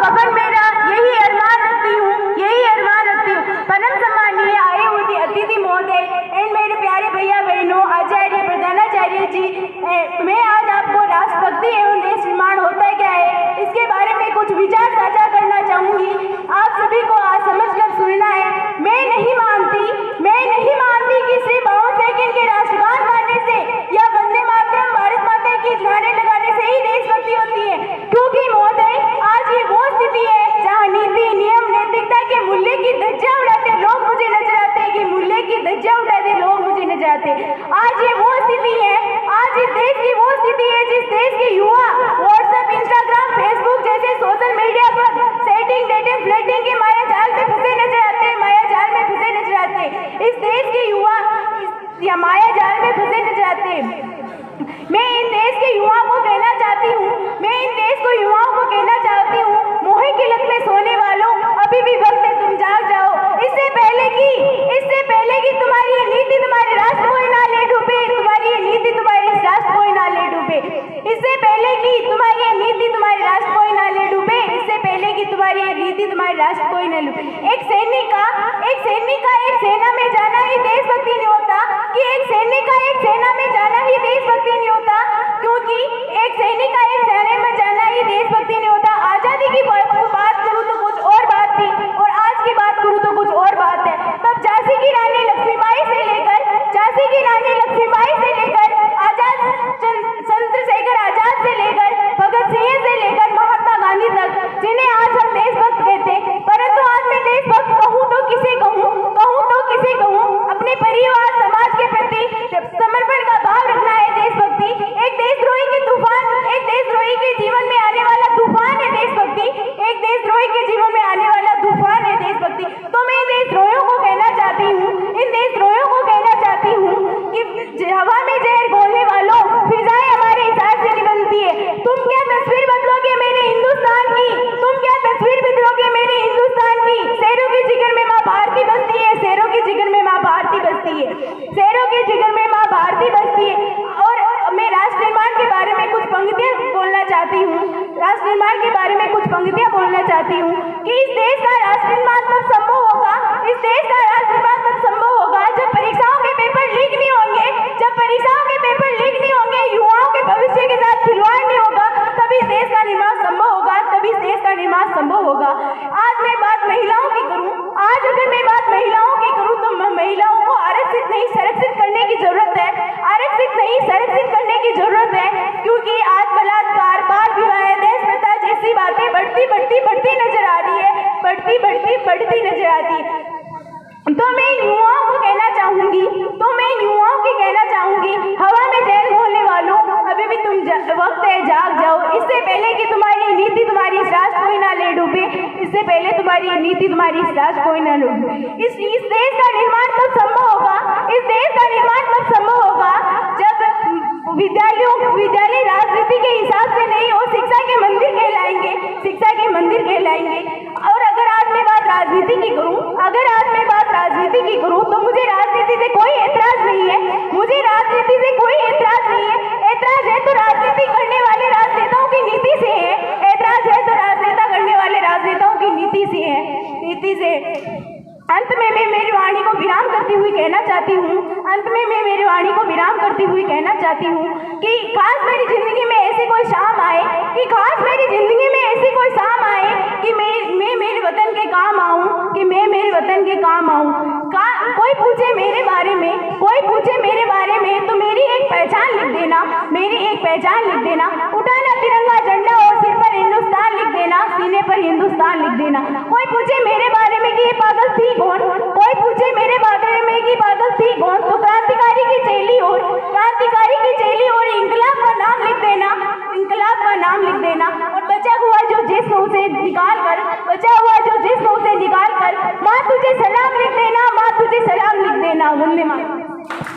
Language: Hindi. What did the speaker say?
अपन मेरा यही अरमान रखती हूँ, यही अरमान रखती हूँ। परम सम्मानीय आए हुए अतिथि महोदय एंड मेरे प्यारे भैया बहनों, आचार्य प्रधानाचार्य जी, मैं आज आपको राष्ट्रभक्ति एवं देश निर्माण होता क्या है इसके बारे में कुछ विचार साझा करना चाहूंगी। आप सभी को आज समझकर सुनना है। मैं नहीं मानती कि सिर्फ 52 सेकंड के राष्ट्रगान गाने से या वंदे मातरम भारत माता की नारे लगाने से ही देशभक्ति होती है, क्योंकि महोदय आज ये वो स्थिति है जहाँ नीति, नियम, नैतिकता के मूल्य की धज्जियां उड़ाते लोग मुझे नजर आते हैं, कि मूल्य की धज्जियां उड़ाते लोग मुझे नजर आते हैं। आज ये वो स्थिति है, आज इस देश की वो स्थिति है जिस देश के युवा व्हाट्सएप, इंस्टाग्राम, फेसबुक जैसे सोशल मीडिया पर सेटिंग, डेटिंग, फ्लर्टिंग के माया जाल में फंसे नजर आते हैं, माया जाल में फंसे नजर आते हैं। इस देश के युवा या माया जाल में फंसे नजर आते हैं। मैं इन देश के युवाओं को कहना चाहती हूँ, मैं इन देश को युवाओं को कहना चाहती हूँ, मोहे की लत में सोने वालों अभी भी वक्त है, तुम जाग जाओ। इससे पहले कि तुम्हारी ये नीति तुम्हारे राष्ट्र को ही ना ले डूबे, तुम्हारी ये नीति तुम्हारे राष्ट्र को ही ना ले डूबे। इससे पहले कि तुम्हारी ये नीति तुम्हारे राष्ट्र को ही ना ले डूबे, इससे पहले कि तुम्हारी ये नीति तुम्हारे राष्ट्र को ही ना डूबे। एक सैनिक का एक सेना में जाना ही देशभक्ति नहीं होता, कि एक सैनिक का एक सेना में जाना ही देशभक्ति नहीं होता, क्योंकि एक सैनिक का एक सेना में जाना ही देशभक्ति नहीं होता। आजादी की बात करूँ तो कुछ और बात थी और आज की बात करूँ तो कुछ और बात है। तब झांसी की रानी लक्ष्मीबाई से लेकर आजाद चंद्रशेखर आजाद से लेकर भगत सिंह से लेकर महात्मा गांधी तक, जिन्हें आज हम देशभक्त कहते हैं, परंतु आज मैं देशभक्त कहूँ तो किसे कहूँ, अपने परिवार समाज के प्रति समर्पण का भाव रखना है देशभक्ति। एक देशद्रोही के जीवन में आने वाला तूफान है देशभक्ति, एक देशद्रोही के जीवन में आने वाला तूफान है देशभक्ति। तो मैं इन देशद्रोहियों को कहना चाहती हूँ कि हवा में जहर घोलने वालों, फिजाएं हमारे हिसाब से नहीं बदलती है। तुम क्या तस्वीर बदलोगे मेरे हिंदुस्तान की, शेरों के जिगर में माँ भारती बसती है, शेरों के जिगर में माँ भारती बसती है। और मैं राष्ट्र निर्माण के बारे में कुछ पंक्तियां बोलना चाहती हूँ, कि इस देश का राष्ट्र निर्माण तब संभव होगा, जब परीक्षाओं के पेपर लीक नहीं होंगे, युवाओं के भविष्य के साथ खिलवाड़ नहीं होगा, तभी देश का निर्माण संभव होगा। आज मैं बात महिलाओं की करूं, तो महिलाओं को आरक्षित नहीं संरक्षित करने की जरूरत है, क्योंकि आज बलात्कार, बाल विवाह, देश प्रथा जैसी बातें बढ़ती नजर आ रही है। तो मैं युवाओं को कहना चाहूंगी, हवा में जहर घोलने वालों अभी भी तुम वक्त है, जाग जाओ। इससे पहले कि तुम्हारी नीति तुम्हारी इस राष्ट्र को ही ना ले डूबे, इस देश का निर्माण तब संभव होगा जब विद्यालय राजनीति के हिसाब से नहीं और शिक्षा के मंदिर कहलाएंगे। और अगर आज मैं बात राजनीति की करूं, तो मुझे राजनीति से कोई एतराज नहीं है, एतराज है तो राजनीति करने वाले राजनेताओं की नीति से है, नीति से। अंत में मैं मेरी वाणी को विराम करती हुई कहना चाहती हूँ कि खास मेरी जिंदगी में ऐसी कोई शाम आए, कि मैं मेरे वतन के काम आऊँ, कोई पूछे मेरे बारे में तो मेरी एक पहचान लिख देना, उठाना तिरंगा झंडा और सिर पर हिंदुस्तान लिख देना, सीने पर हिंदुस्तान लिख देना। कोई पूछे मेरे बारे में कि ये पागल थी कौन, तो क्रांतिकारी की चेली और इंकलाब का नाम लिख देना, और बचा हुआ जो जिस्म उसे निकाल कर माँ तुझे सलाम लिख देना, वंदे मातरम।